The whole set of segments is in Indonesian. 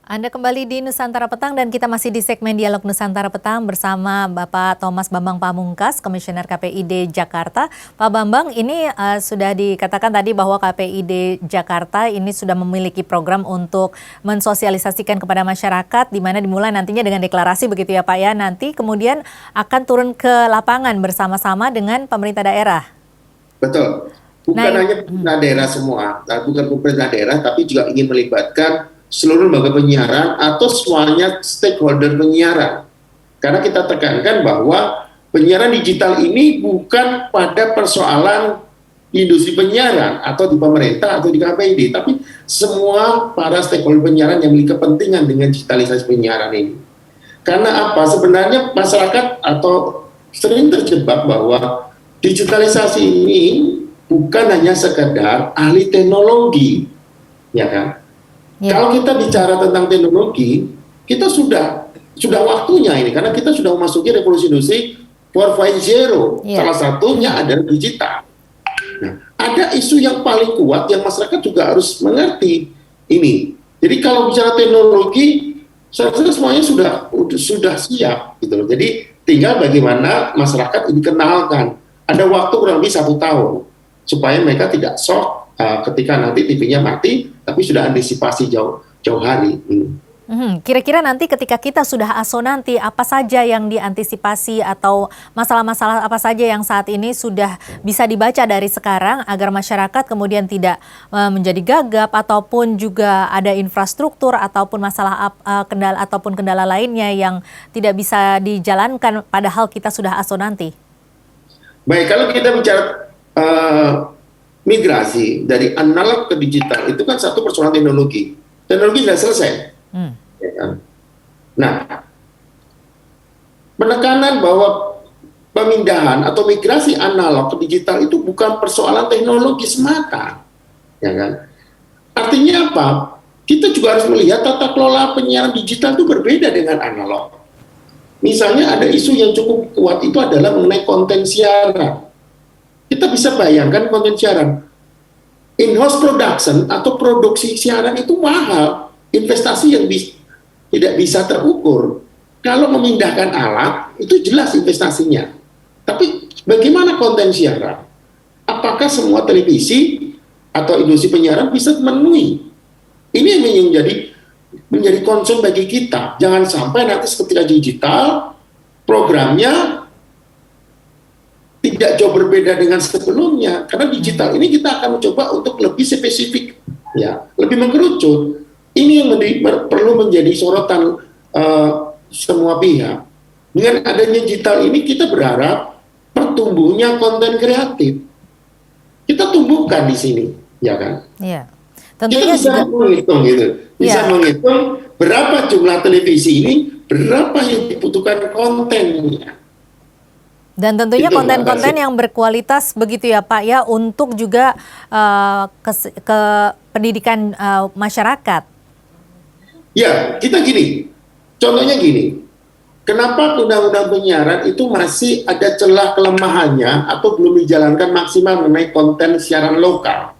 Anda kembali di Nusantara Petang dan kita masih di segmen Dialog Nusantara Petang bersama Bapak Thomas Bambang Pamungkas, Komisioner KPID Jakarta. Pak Bambang, ini sudah dikatakan tadi bahwa KPID Jakarta ini sudah memiliki program untuk mensosialisasikan kepada masyarakat, di mana dimulai nantinya dengan deklarasi begitu ya Pak ya. Nanti kemudian akan turun ke lapangan bersama-sama dengan pemerintah daerah. Betul. Bukan hanya pemerintah daerah semua, bukan pemerintah daerah, tapi juga ingin melibatkan seluruh lembaga penyiaran atau semuanya stakeholder penyiaran. Karena kita tekankan bahwa penyiaran digital ini bukan pada persoalan industri penyiaran atau di pemerintah atau di KPID, tapi semua para stakeholder penyiaran yang memiliki kepentingan dengan digitalisasi penyiaran ini. Karena apa? Sebenarnya masyarakat atau sering terjebak bahwa digitalisasi ini bukan hanya sekedar ahli teknologi, ya kan? Ya. Kalau kita bicara tentang teknologi, kita sudah waktunya ini, karena kita sudah memasuki revolusi industri 4.0. Ya. Salah satunya adalah digital. Nah, ada isu yang paling kuat yang masyarakat juga harus mengerti ini. Jadi kalau bicara teknologi, saya rasa semuanya sudah siap gitu loh. Jadi tinggal bagaimana masyarakat ini kenalkan. Ada waktu kurang lebih 1 tahun supaya mereka tidak shock ketika nanti TV-nya mati, tapi sudah antisipasi jauh hari. Kira-kira nanti ketika kita sudah ASO nanti, apa saja yang diantisipasi atau masalah-masalah apa saja yang saat ini sudah bisa dibaca dari sekarang agar masyarakat kemudian tidak menjadi gagap ataupun juga ada infrastruktur ataupun masalah kendala lainnya yang tidak bisa dijalankan padahal kita sudah ASO nanti? Baik, kalau kita bicara migrasi dari analog ke digital itu kan satu persoalan teknologi. Teknologi sudah selesai. Ya kan? Nah, penekanan bahwa pemindahan atau migrasi analog ke digital itu bukan persoalan teknologi semata. Ya kan? Artinya apa? Kita juga harus melihat tata kelola penyiaran digital itu berbeda dengan analog. Misalnya ada isu yang cukup kuat itu adalah mengenai konten siaran. Kita bisa bayangkan konten siaran. In-house production atau produksi siaran itu mahal. Investasi yang tidak bisa terukur. Kalau memindahkan alat, itu jelas investasinya. Tapi bagaimana konten siaran? Apakah semua televisi atau industri penyiaran bisa memenuhi? Ini yang menjadi concern bagi kita. Jangan sampai nanti ketika digital, programnya tidak jauh berbeda dengan sebelumnya, karena digital ini kita akan mencoba untuk lebih spesifik, ya, lebih mengkerucut. Ini yang perlu menjadi sorotan semua pihak. Dengan adanya digital ini kita berharap pertumbuhnya konten kreatif. Kita tumbuhkan di sini, ya kan? Iya. Tentunya kita bisa menghitung gitu, bisa menghitung berapa jumlah televisi ini, berapa yang dibutuhkan kontennya. Dan tentunya konten-konten yang berkualitas begitu ya Pak ya, untuk juga ke pendidikan masyarakat. Ya, kita gini, contohnya gini, kenapa undang-undang penyiaran itu masih ada celah kelemahannya atau belum dijalankan maksimal mengenai konten siaran lokal.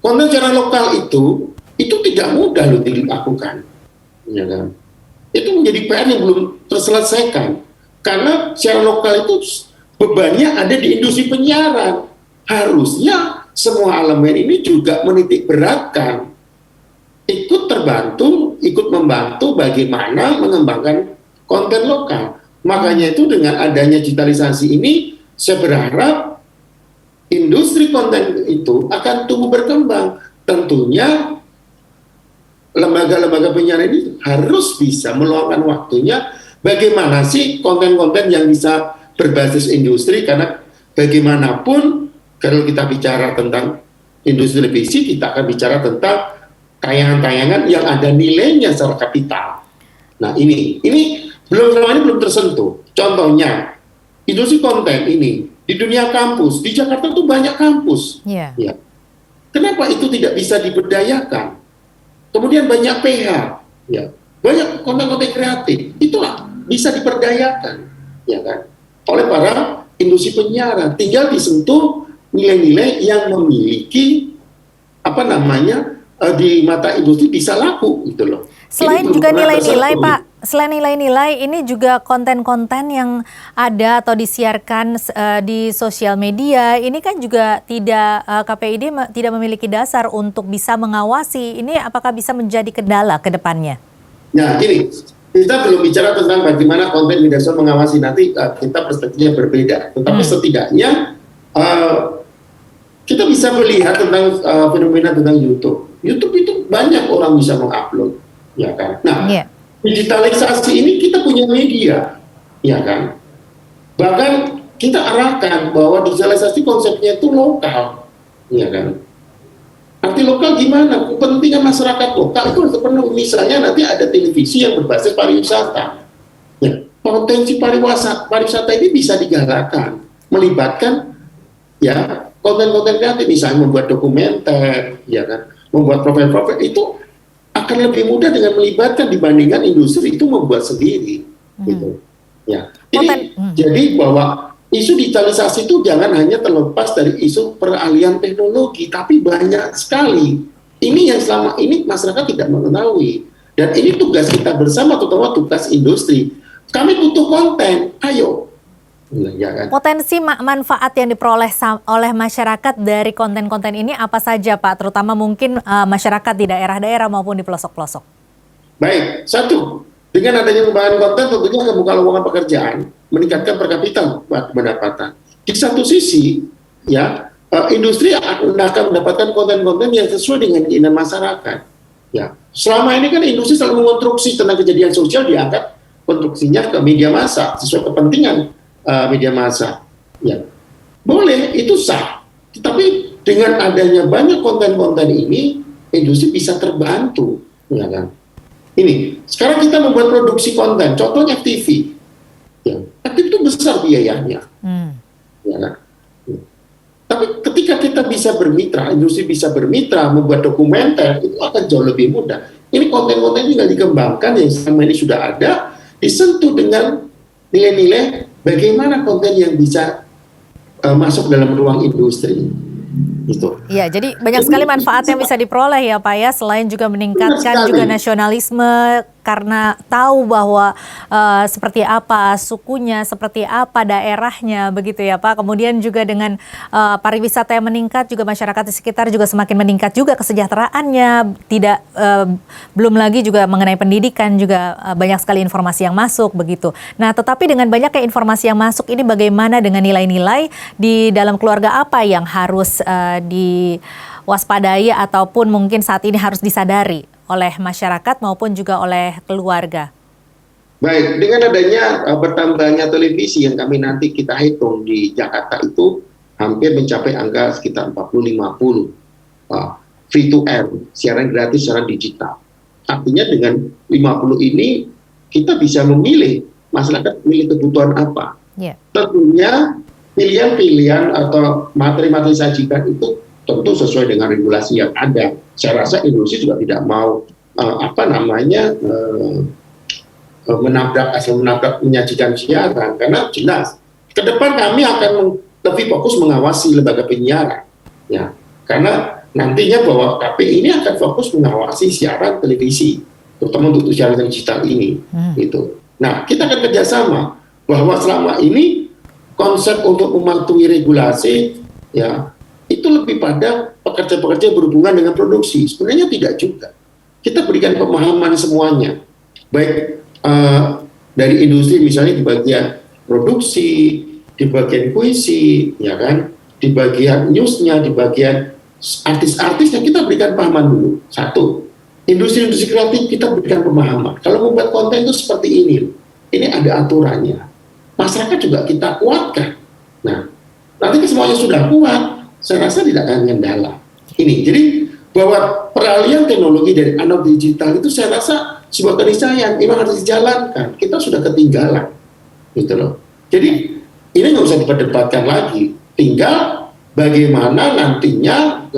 Konten siaran lokal itu tidak mudah loh dilakukan, ya kan? Itu menjadi PR yang belum terselesaikan. Karena siaran lokal itu bebannya ada di industri penyiaran. Harusnya semua elemen ini juga menitik beratkan, ikut membantu bagaimana mengembangkan konten lokal. Makanya itu dengan adanya digitalisasi ini, saya berharap industri konten itu akan tumbuh berkembang. Tentunya lembaga-lembaga penyiaran ini harus bisa meluangkan waktunya. Bagaimana sih konten-konten yang bisa berbasis industri, karena bagaimanapun kalau kita bicara tentang industri televisi, kita akan bicara tentang tayangan-tayangan yang ada nilainya secara kapital. Nah ini belum tersentuh. Contohnya industri konten ini di dunia kampus, di Jakarta tuh banyak kampus. Ya. Kenapa itu tidak bisa diberdayakan? Kemudian banyak PH, ya, banyak konten-konten kreatif. Itulah bisa diperdayakan, ya kan, oleh para industri penyiaran. Tinggal disentuh nilai-nilai yang memiliki di mata industri bisa laku gitu loh. Selain Ini belum juga pernah nilai-nilai, tersentuh. Pak, selain nilai-nilai, ini juga konten-konten yang ada atau disiarkan di sosial media, ini kan juga tidak KPID tidak memiliki dasar untuk bisa mengawasi. Ini apakah bisa menjadi kendala ke depannya? Nah, gini, kita belum bicara tentang bagaimana konten media sosial mengawasi, nanti kita perspektifnya berbeda. Tetapi setidaknya kita bisa melihat tentang fenomena tentang YouTube. YouTube itu banyak orang bisa mengupload, ya kan. Nah, digitalisasi ini kita punya media, ya kan. Bahkan kita arahkan bahwa digitalisasi konsepnya itu lokal, ya kan. Arti lokal gimana? Kepentingan masyarakat lokal itu sepenuhnya, misalnya nanti ada televisi yang berbasis pariwisata. Ya, potensi pariwisata ini bisa digalakkan, melibatkan ya konten-konten kreatif, misalnya membuat dokumenter, ya kan, membuat profil-profil itu akan lebih mudah dengan melibatkan dibandingkan industri itu membuat sendiri, gitu. Ya, jadi bahwa isu digitalisasi itu jangan hanya terlepas dari isu peralihan teknologi, tapi banyak sekali. Ini yang selama ini masyarakat tidak mengetahui. Dan ini tugas kita bersama, terutama tugas industri. Kami butuh konten, ayo. Ya kan? Potensi manfaat yang diperoleh oleh masyarakat dari konten-konten ini apa saja, Pak? Terutama mungkin masyarakat di daerah-daerah maupun di pelosok-pelosok. Baik, satu, dengan adanya pengembangan konten tentunya akan membuka lowongan pekerjaan, meningkatkan per kapita pendapatan. Di satu sisi, ya industri akan mendapatkan konten-konten yang sesuai dengan keinginan masyarakat. Ya, selama ini kan industri selalu mengonstruksi tentang kejadian sosial, diangkat konstruksinya ke media massa sesuai kepentingan media massa. Ya, boleh, itu sah. Tetapi dengan adanya banyak konten-konten ini, industri bisa terbantu, ya kan? Ini sekarang kita membuat produksi konten, contohnya TV. Ya, TV itu besar biayanya, ya kan? Tapi ketika kita bisa bermitra, industri bisa bermitra, membuat dokumenter, itu akan jauh lebih mudah. Ini konten-konten tinggal dikembangkan yang selama ini sudah ada, disentuh dengan nilai-nilai bagaimana konten yang bisa masuk dalam ruang industri. Gitu. Iya, jadi banyak sekali manfaat yang bisa diperoleh ya Pak ya, selain juga meningkatkan juga nasionalisme karena tahu bahwa seperti apa sukunya, seperti apa daerahnya begitu ya Pak. Kemudian juga dengan pariwisata yang meningkat juga masyarakat di sekitar juga semakin meningkat juga kesejahteraannya. Tidak belum lagi juga mengenai pendidikan juga banyak sekali informasi yang masuk begitu. Nah, tetapi dengan banyaknya informasi yang masuk ini bagaimana dengan nilai-nilai di dalam keluarga apa yang harus diwaspadai ataupun mungkin saat ini harus disadari oleh masyarakat maupun juga oleh keluarga? Baik, dengan adanya bertambahnya televisi yang kami nanti kita hitung di Jakarta itu hampir mencapai angka sekitar 40-50 free to air, siaran gratis secara digital. Artinya dengan 50 ini kita bisa memilih masyarakat memilih kebutuhan apa. Tentunya pilihan-pilihan atau materi-materi sajikan itu tentu sesuai dengan regulasi yang ada. Saya rasa industri juga tidak mau menabrak menyajikan siaran, karena jelas ke depan kami akan lebih fokus mengawasi lembaga penyiaran, ya, karena nantinya bahwa KPI ini akan fokus mengawasi siaran televisi, terutama untuk siaran digital ini, gitu. Nah, kita akan kerjasama bahwa selama ini konsep untuk mematuhi regulasi, ya, itu lebih pada pekerja-pekerja berhubungan dengan produksi. Sebenarnya tidak juga. Kita berikan pemahaman semuanya, baik dari industri misalnya di bagian produksi, di bagian puisi, ya kan, di bagian newsnya, di bagian artis-artisnya kita berikan pemahaman dulu. Satu, industri-industri kreatif kita berikan pemahaman. Kalau membuat konten itu seperti ini ada aturannya. Masyarakat juga kita kuatkan. Nah, nanti semuanya sudah kuat, saya rasa tidak akan kendala. Ini, jadi bahwa peralihan teknologi dari analog digital itu saya rasa sebuah keniscayaan memang harus dijalankan. Kita sudah ketinggalan, gitu loh. Jadi ini nggak usah diperdebatkan lagi. Tinggal bagaimana nantinya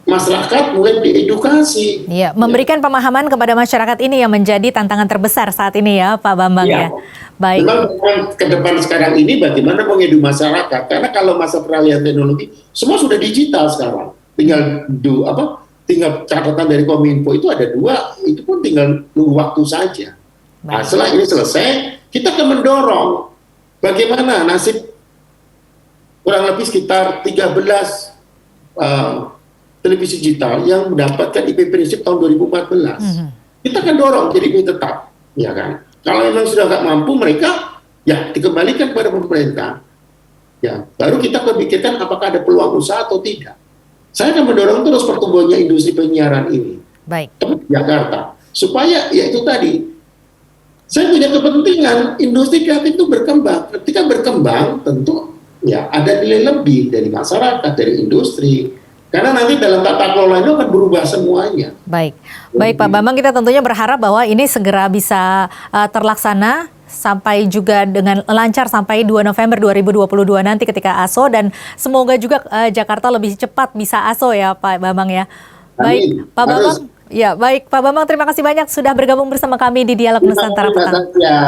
masyarakat mulai diedukasi. Iya, memberikan pemahaman kepada masyarakat ini yang menjadi tantangan terbesar saat ini ya, Pak Bambang ya. Baik. Memang ke depan sekarang ini bagaimana mengedukasi masyarakat, karena kalau masa peralihan teknologi semua sudah digital sekarang. Tinggal tinggal catatan dari Kominfo itu ada 2, itu pun tinggal nunggu waktu saja. Nah, Baik. setelah ini selesai, kita akan mendorong bagaimana nasib kurang lebih sekitar 13 televisi digital yang mendapatkan IP prinsip tahun 2014. Kita akan dorong jadi IP tetap, ya kan? Kalau memang sudah nggak mampu mereka, ya dikembalikan kepada pemerintah. Ya, baru kita memikirkan apakah ada peluang usaha atau tidak. Saya akan mendorong terus pertumbuhannya industri penyiaran ini Baik. di Jakarta, supaya ya itu tadi. Saya punya kepentingan industri kreatif itu berkembang. Ketika berkembang, tentu ya ada nilai lebih dari masyarakat, dari industri. Karena nanti dalam tata kelola itu akan berubah semuanya. Baik, baik Pak Bambang, kita tentunya berharap bahwa ini segera bisa terlaksana sampai juga dengan lancar sampai 2 November 2022 nanti ketika ASO, dan semoga juga Jakarta lebih cepat bisa ASO ya Pak Bambang ya. Baik, Amin. Pak Bambang. Ya, baik Pak Bambang, terima kasih banyak sudah bergabung bersama kami di Dialog Nusantara Petang. Terima kasih, Mbak Tasya.